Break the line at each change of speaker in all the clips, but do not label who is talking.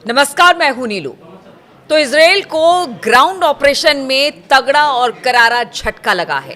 नमस्कार, मैं हूं नीलू। तो इजराइल को ग्राउंड ऑपरेशन में तगड़ा और करारा झटका लगा है।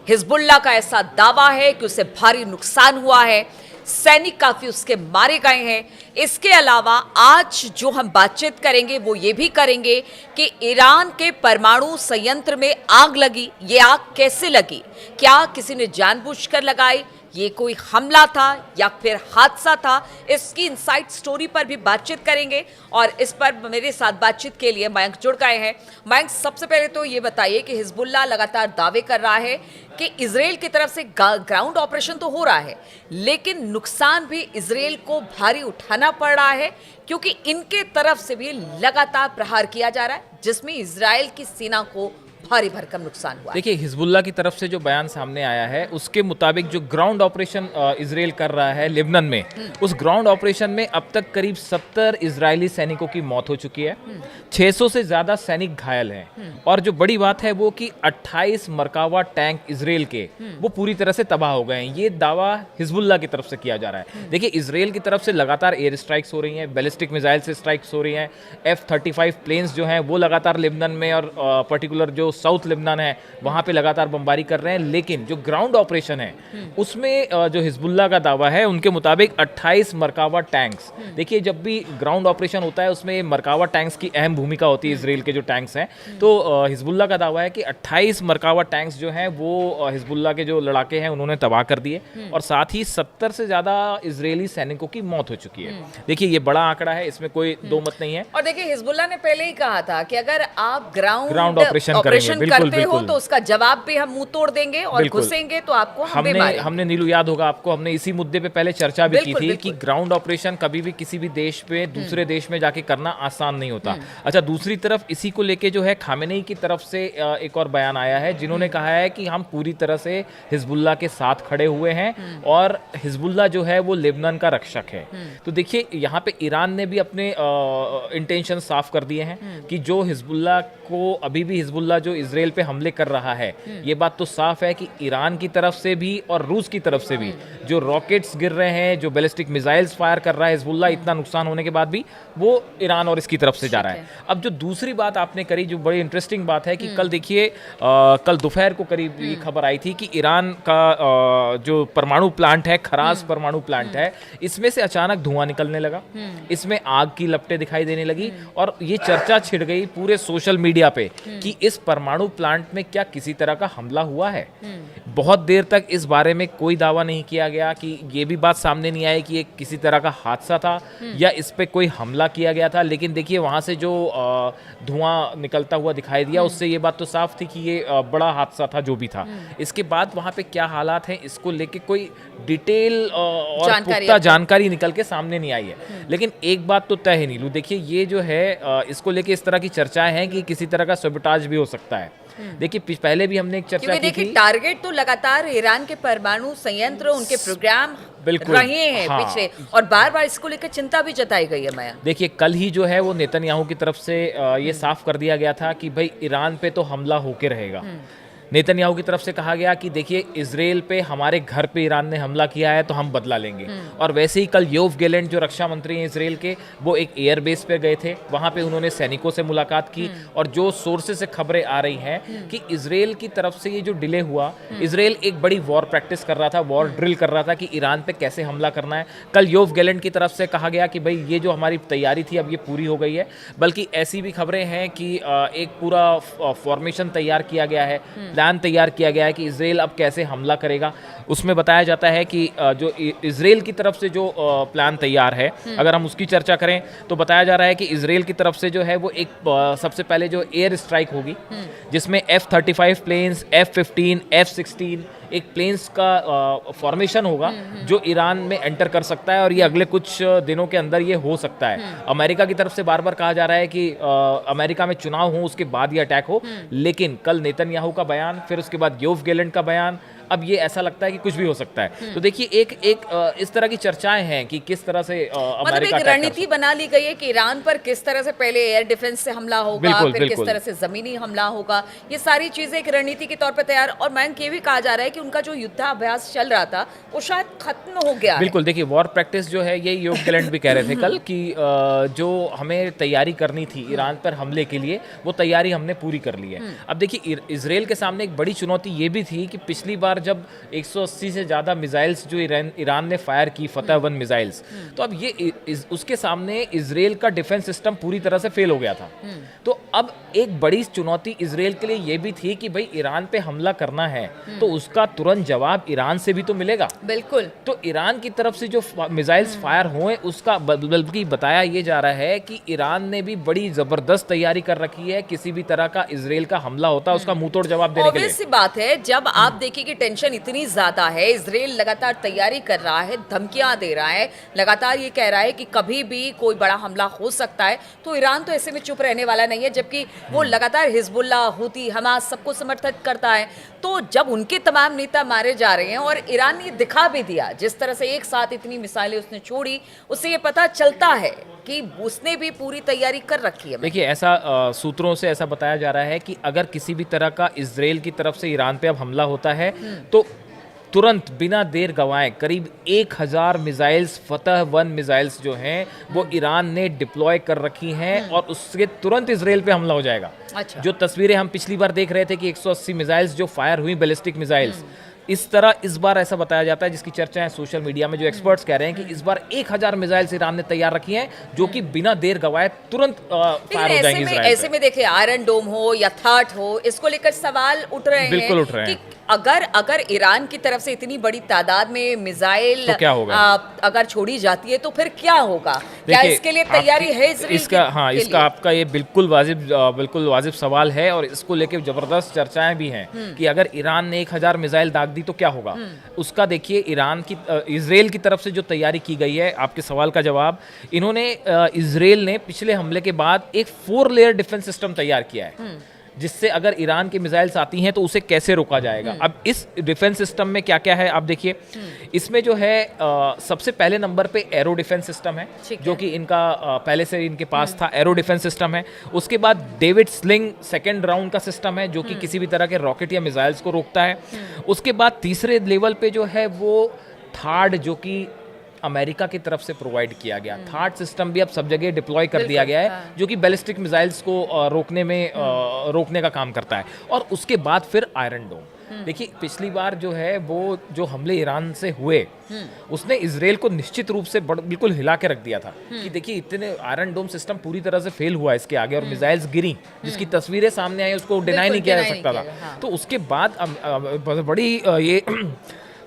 हिजबुल्लाह का ऐसा दावा है कि उसे भारी नुकसान हुआ है, सैनिक काफी उसके मारे गए हैं। इसके अलावा आज जो हम बातचीत करेंगे वो ये भी करेंगे कि ईरान के परमाणु संयंत्र में आग लगी। ये आग कैसे लगी? क्या किसी ने जानबूझकर लगाई? ये कोई हमला था या फिर हादसा था? इसकी इनसाइड स्टोरी पर भी बातचीत करेंगे और इस पर मेरे साथ बातचीत के लिए मयंक जुड़ गए हैं। मयंक, सबसे पहले तो ये बताइए कि हिजबुल्लाह लगातार दावे कर रहा है कि इजराइल की तरफ से ग्राउंड ऑपरेशन तो हो रहा है, लेकिन नुकसान भी इजराइल को भारी उठाना पड़ रहा है, क्योंकि इनके तरफ से भी लगातार प्रहार किया जा रहा है, जिसमें इजराइल की सेना को भारी भरकम नुकसान हुआ है।
देखिए, हिजबुल्लाह की तरफ से जो बयान सामने आया है उसके मुताबिक जो ग्राउंड ऑपरेशन इजराइल कर रहा है लेबनान में, उस ग्राउंड ऑपरेशन में अब तक करीब 70 इजरायली सैनिकों की मौत हो चुकी है। 600 से ज़्यादा सैनिक घायल हैं और जो बड़ी बात है वो कि 28 मरकावा टैंक इजराइल के वो पूरी तरह से तबाह हो गए हैं। ये दावा हिजबुल्लाह की तरफ से किया जा रहा है। देखिए, इजराइल की तरफ से लगातार एयर स्ट्राइक्स हो रही हैं, बैलिस्टिक मिसाइल से स्ट्राइक्स हो रही हैं। F-35 प्लेन्स जो हैं वो लगातार लेबनान में और पर्टिकुलर जो साउथ लेबनान है वहाँ पे लगातार बमबारी कर रहे हैं। लेकिन जो ग्राउंड ऑपरेशन है उसमें जो हिजबुल्लाह का दावा है उनके मुताबिक 28 मरकावा टैंक्स। देखिए, जब भी ग्राउंड ऑपरेशन होता है उसमें मरकावा टैंक्स की अहम भूमिका होती है इजराइल के जो टैंक्स हैं। तो हिजबुल्लाह का दावा है कि 28 मरकावा टैंक्स जो हैं वो हिजबुल्लाह के जो लड़ाके हैं उन्होंने तबाह कर दिए और साथ ही 70 से ज़्यादा इजरायली सैनिकों की मौत हो चुकी है। देखिए, ये बड़ा आंकड़ा है, इसमें कोई दो मत नहीं है।
और देखिए, हिजबुल्लाह ने पहले ही कहा था कि अगर आप ग्राउंड
ऑपरेशन
करते हो तो उसका जवाब भी हम मुंह तोड़ देंगे और घुसेंगे तो आपको
हमने नीलू, याद होगा आपको, हमने इसी मुद्दे पे पहले चर्चा भी की थी कि ग्राउंड ऑपरेशन कभी भी किसी भी देश पे दूसरे देश में जाके करना आसान नहीं होता। अच्छा, दूसरी तरफ इसी को लेके जो है खामेनेई की तरफ से एक और बयान आया है, जिन्होंने कहा है कि हम पूरी तरह से हिजबुल्लाह के साथ खड़े हुए हैं और हिजबुल्लाह जो है वो लेबनान का रक्षक है। तो देखिए, यहाँ पे ईरान ने भी अपने इंटेंशन साफ कर दिए हैं कि जो हिजबुल्लाह को अभी भी हिजबुल्लाह जो इजराइल पे हमले कर रहा है, ये बात तो साफ है कि ईरान की तरफ से भी और रूस की तरफ से भी जो रॉकेट्स गिर रहे हैं, जो बैलिस्टिक मिसाइल्स फायर कर रहा है हिजबुल्लाह, इतना नुकसान होने के बाद भी वो ईरान और इसकी तरफ से जा रहा है। अब जो दूसरी बात आपने करी, जो बड़ी इंटरेस्टिंग बात है कि कल देखिए, कल दोपहर को करीब ये खबर आई थी कि ईरान का जो परमाणु प्लांट है, खराज परमाणु प्लांट है, इसमें से अचानक धुआं निकलने लगा, इसमें आग की लपटें दिखाई देने लगी और ये चर्चा छिड़ गई पूरे सोशल मीडिया पे कि इस परमाणु प्लांट में क्या किसी तरह का हमला हुआ है। बहुत देर तक इस बारे में कोई दावा नहीं किया गया, कि ये भी बात सामने नहीं आई कि ये किसी तरह का हादसा था या इस पे कोई हमला किया गया था। लेकिन देखिए, वहाँ से जो धुआं निकलता हुआ दिखाई दिया, उससे ये बात तो साफ थी कि ये बड़ा हादसा था जो भी था। इसके बाद वहाँ पे क्या हालात हैं इसको लेके कोई डिटेल और पुख्ता जानकारी निकल के सामने नहीं आई है। लेकिन एक बात तो तय है नीलू, देखिए ये जो है इसको लेके इस तरह की चर्चाएं हैं कि किसी तरह का सैबोटाज भी हो सकता है। देखिए, पहले भी हमने एक चर्चा की थी।
टारगेट तो लगातार ईरान के परमाणु संयंत्र, उनके प्रोग्राम रहे हैं पिछले, और बार बार इसको लेकर चिंता भी जताई गई है। मैं
देखिए, कल ही जो है वो नेतन्याहू की तरफ से ये साफ कर दिया गया था कि भाई ईरान पे तो हमला होके रहेगा। नेतन्याहू की तरफ से कहा गया कि देखिए, इजराइल पे, हमारे घर पे ईरान ने हमला किया है तो हम बदला लेंगे। और वैसे ही कल योव गैलेंट जो रक्षा मंत्री हैं इजराइल के, वो एक एयरबेस पे गए थे, वहाँ पे उन्होंने सैनिकों से मुलाकात की और जो सोर्सेज से खबरें आ रही हैं कि इजराइल की तरफ से ये जो डिले हुआ, इजराइल एक बड़ी वॉर प्रैक्टिस कर रहा था, वॉर ड्रिल कर रहा था कि ईरान पे कैसे हमला करना है। कल योव गैलेंट की तरफ से कहा गया कि भाई ये जो हमारी तैयारी थी अब ये पूरी हो गई है। बल्कि ऐसी भी खबरें हैं कि एक पूरा फॉर्मेशन तैयार किया गया है, प्लान तैयार किया गया है कि इजराइल अब कैसे हमला करेगा। उसमें बताया जाता है कि जो इजराइल की तरफ से जो प्लान तैयार है, अगर हम उसकी चर्चा करें तो बताया जा रहा है कि इजराइल की तरफ से जो है वो एक सबसे पहले जो एयर स्ट्राइक होगी, जिसमें F-35 प्लेन्स, F-15, F-16 एक प्लेन्स का फॉर्मेशन होगा जो ईरान में एंटर कर सकता है और ये अगले कुछ दिनों के अंदर ये हो सकता है। अमेरिका की तरफ से बार बार कहा जा रहा है कि अमेरिका में चुनाव हो उसके बाद ये अटैक हो, लेकिन कल नेतन्याहू का बयान, फिर उसके बाद योव गैलेंट का बयान, अब ये ऐसा लगता है कि कुछ भी हो सकता है। तो देखिए इस तरह की चर्चाएं हैं कि किस तरह से
मतलब
अमेरिका
एक रणनीति बना ली गई है कि ईरान पर किस तरह से पहले एयर डिफेंस से हमला होगा,
बिल्कुल,
फिर
बिल्कुल।
किस तरह से जमीनी हमला होगा, ये सारी चीजें एक रणनीति के तौर पर तैयार। और मयंक ये भी कहा जा रहा है कि उनका जो युद्धाभ्यास चल रहा था वो शायद खत्म हो गया है।
बिल्कुल, देखिए वॉर प्रैक्टिस जो है ये योग गैलेंट भी कह रहे थे कल कि जो हमें तैयारी करनी थी ईरान पर हमले के लिए वो तैयारी हमने पूरी कर ली है। अब देखिए इसराइल के सामने एक बड़ी चुनौती ये भी थी कि पिछली बार जब 180 से ज़्यादा मिसाइल्स जो ईरान ने फायर की, फतह 1 मिसाइल्स, तो अब ये उसके सामने इसराइल का डिफेंस सिस्टम पूरी तरह से फेल हो गया था। तो अब एक बड़ी चुनौती इसराइल के लिए ये भी थी कि भाई ईरान पे हमला करना है तो उसका तुरंत जवाब ईरान से भी तो मिलेगा।
बिल्कुल।
तो ईरान की तरफ से जो मिसाइल्स फायर हुए उसका बल्कि बताया ये जा रहा है कि ईरान ने भी बड़ी जबरदस्त तैयारी कर रखी है, किसी भी तरह का इसराइल का हमला होता है उसका मुंहतोड़ जवाब देने के लिए।
ऑब्वियस सी बात है, जब आप देखिए कि टेंशन इतनी ज्यादा है, इसराइल लगातार तैयारी कर रहा है, धमकियां दे रहा है, लगातार ये कह रहा है कि कभी भी कोई बड़ा हमला हो सकता है, तो ईरान तो ऐसे में चुप रहने वाला नहीं है। जबकि वो लगातार हिजबुल्लाह, हूती, हमास सबको समर्थन करता है। तो जब उनके तमाम नेता मारे जा रहे हैं और ईरान ने दिखा भी दिया जिस तरह से एक साथ इतनी मिसाइलें उसने छोड़ी, उससे ये पता चलता है कि उसने भी पूरी तैयारी कर रखी है।
देखिए ऐसा सूत्रों से ऐसा बताया जा रहा है कि अगर किसी भी तरह का इसराइल की तरफ से ईरान पे अब हमला होता है तो तुरंत बिना देर गंवाए करीब 1000 मिसाइल्स, फतह 1 मिसाइल्स जो हैं वो ईरान ने डिप्लॉय कर रखी हैं और उसके तुरंत इसराइल पे हमला हो जाएगा।
अच्छा।
जो तस्वीरें हम पिछली बार देख रहे थे कि 180 मिसाइल्स जो फायर हुई, बैलिस्टिक मिसाइल्स, इस तरह इस बार ऐसा बताया जाता है, जिसकी चर्चा है सोशल मीडिया में, जो एक्सपर्ट्स कह रहे हैं कि इस बार 1000 मिसाइल्स ईरान ने तैयार रखी हैं जो कि बिना देर गवाए तुरंत फायर हो जाएंगी इसराइल पे।
ऐसे में देखिए आयरन डोम हो या थाट हो, इसको लेकर सवाल उठ रहे हैं।
बिल्कुल उठ रहे हैं
कि अगर ईरान की तरफ से इतनी बड़ी तादाद में मिसाइल
तो क्या होगा?
अगर छोड़ी जाती है तो फिर क्या होगा? क्या इसके लिए तैयारी है
इसका आपका ये बिल्कुल वाजिब सवाल है और इसको लेके जबरदस्त चर्चाएं भी हैं कि अगर ईरान ने 1000 मिसाइल दाग दी तो क्या होगा। उसका देखिए इसराइल की तरफ से जो तैयारी की गई है, आपके सवाल का जवाब, इन्होंने इसराइल ने पिछले हमले के बाद एक 4 लेयर डिफेंस सिस्टम तैयार किया है जिससे अगर ईरान की मिसाइल्स आती हैं तो उसे कैसे रोका जाएगा। अब इस डिफेंस सिस्टम में क्या क्या है आप देखिए, इसमें जो है सबसे पहले नंबर पे एरो डिफेंस सिस्टम है जो कि इनका पहले से इनके पास था, एरो डिफेंस सिस्टम है। उसके बाद डेविड स्लिंग सेकेंड राउंड का सिस्टम है जो कि किसी भी तरह के रॉकेट या मिसाइल्स को रोकता है। उसके बाद तीसरे लेवल पे जो है वो थार्ड, जो कि अमेरिका की तरफ से प्रोवाइड किया गया थार्ड सिस्टम भी अब सब जगह डिप्लॉय कर दिया गया है जो कि बैलिस्टिक मिसाइल्स को रोकने का काम करता है। और उसके बाद फिर आयरन डोम। देखिए पिछली बार जो है वो जो हमले ईरान से हुए उसने इसराइल को निश्चित रूप से बिल्कुल हिला के रख दिया था कि देखिए इतने आयरन डोम सिस्टम पूरी तरह से फेल हुआ इसके आगे और मिसाइल्स गिरी, जिसकी तस्वीरें सामने आई उसको डिनाई नहीं किया जा सकता था। तो उसके बाद बड़ी ये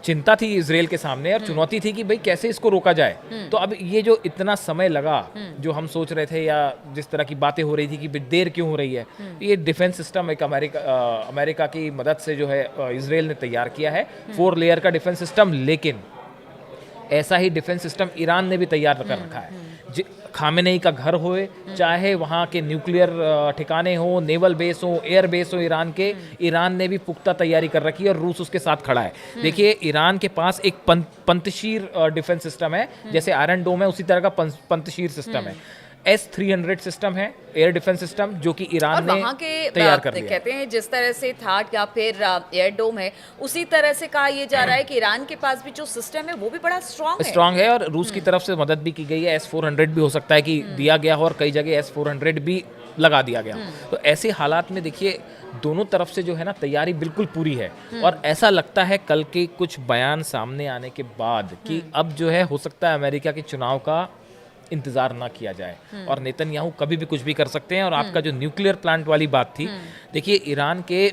चिंता थी इसराइल के सामने और चुनौती थी कि भाई कैसे इसको रोका जाए। तो अब ये जो इतना समय लगा, जो हम सोच रहे थे या जिस तरह की बातें हो रही थी कि देर क्यों हो रही है, ये डिफेंस सिस्टम एक अमेरिका की मदद से जो है इसराइल ने तैयार किया है 4 लेयर का डिफेंस सिस्टम। लेकिन ऐसा ही डिफेंस सिस्टम ईरान ने भी तैयार कर रखा है। खामेनेई का घर होए, चाहे वहाँ के न्यूक्लियर ठिकाने हो, नेवल बेस हो, एयर बेस हो ईरान ने भी पुख्ता तैयारी कर रखी है और रूस उसके साथ खड़ा है। देखिए ईरान के पास एक पंतशीर डिफेंस सिस्टम है, जैसे आयरन डोम है उसी तरह का पंतशीर सिस्टम है। S-300 सिस्टम है, एयर डिफेंस सिस्टम, जो कि ईरान ने तैयार कर लिया।
कहते हैं जिस तरह से थाट या फिर एयर डोम है उसी तरह से कहा यह जा रहा है कि ईरान के पास भी जो सिस्टम है वो भी बड़ा स्ट्रांग है और
रूस की तरफ से मदद भी की गई है। S-400 भी हो सकता है कि दिया गया हो और कई जगह S-400 भी लगा दिया गया। तो ऐसे हालात में देखिए दोनों तरफ से जो है ना तैयारी बिल्कुल पूरी है और ऐसा लगता है कल के कुछ बयान सामने आने के बाद कि अब जो है हो सकता है अमेरिका के चुनाव का इंतजार ना किया जाए और नेतन्याहू कभी भी कुछ भी कर सकते हैं। और आपका जो न्यूक्लियर प्लांट वाली बात थी, देखिए ईरान के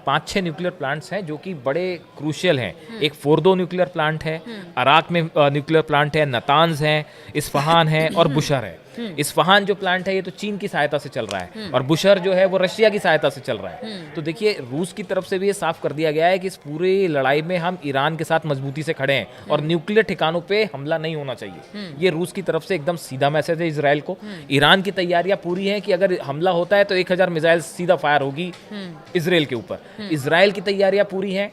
5-6 न्यूक्लियर प्लांट्स हैं जो कि बड़े क्रूशियल हैं। एक फोर्दो न्यूक्लियर प्लांट है, अराक में न्यूक्लियर प्लांट है, नतांज है, इस्फहान है और बुशर है। इस्फहान जो प्लांट है ये तो चीन की सहायता से चल रहा है और बुशर जो है वो रशिया की सहायता से चल रहा है। तो देखिए रूस की तरफ से भी ये साफ कर दिया गया है कि इस पूरी लड़ाई में हम ईरान के साथ मजबूती से खड़े हैं और न्यूक्लियर ठिकानों पे हमला नहीं होना चाहिए। ये रूस की तरफ से एकदम सीधा मैसेज है इजराइल को। ईरान की तैयारियां पूरी हैं कि अगर हमला होता है तो 1000 मिसाइल सीधा फायर होगी इजराइल के ऊपर। इजराइल की तैयारियां पूरी हैं,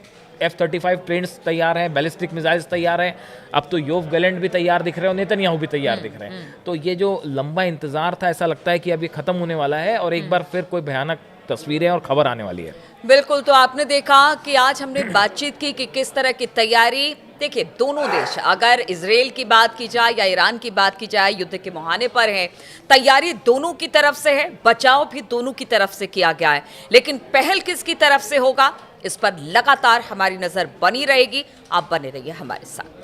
F-35 प्लेन्स तैयार हैं, बैलिस्टिक मिसाइल्स तैयार हैं, अब तो योव गैलेंट भी तैयार दिख रहे हैं और नेतन्याहू भी तैयार दिख रहे हैं। तो ये जो लंबा इंतजार था, ऐसा लगता है कि अब ये खत्म होने वाला है और एक बार फिर कोई भयानक तस्वीरें और खबर आने वाली है।
बिल्कुल, तो आपने देखा कि आज हमने बातचीत की कि किस तरह की तैयारी, देखिए दोनों देश, अगर इजराइल की बात की जाए या ईरान की बात की जाए, युद्ध के मुहाने पर है, तैयारी दोनों की तरफ से है, बचाव भी दोनों की तरफ से किया गया है, लेकिन पहल किसकी तरफ से होगा, इस पर लगातार हमारी नजर बनी रहेगी। आप बने रहिए हमारे साथ।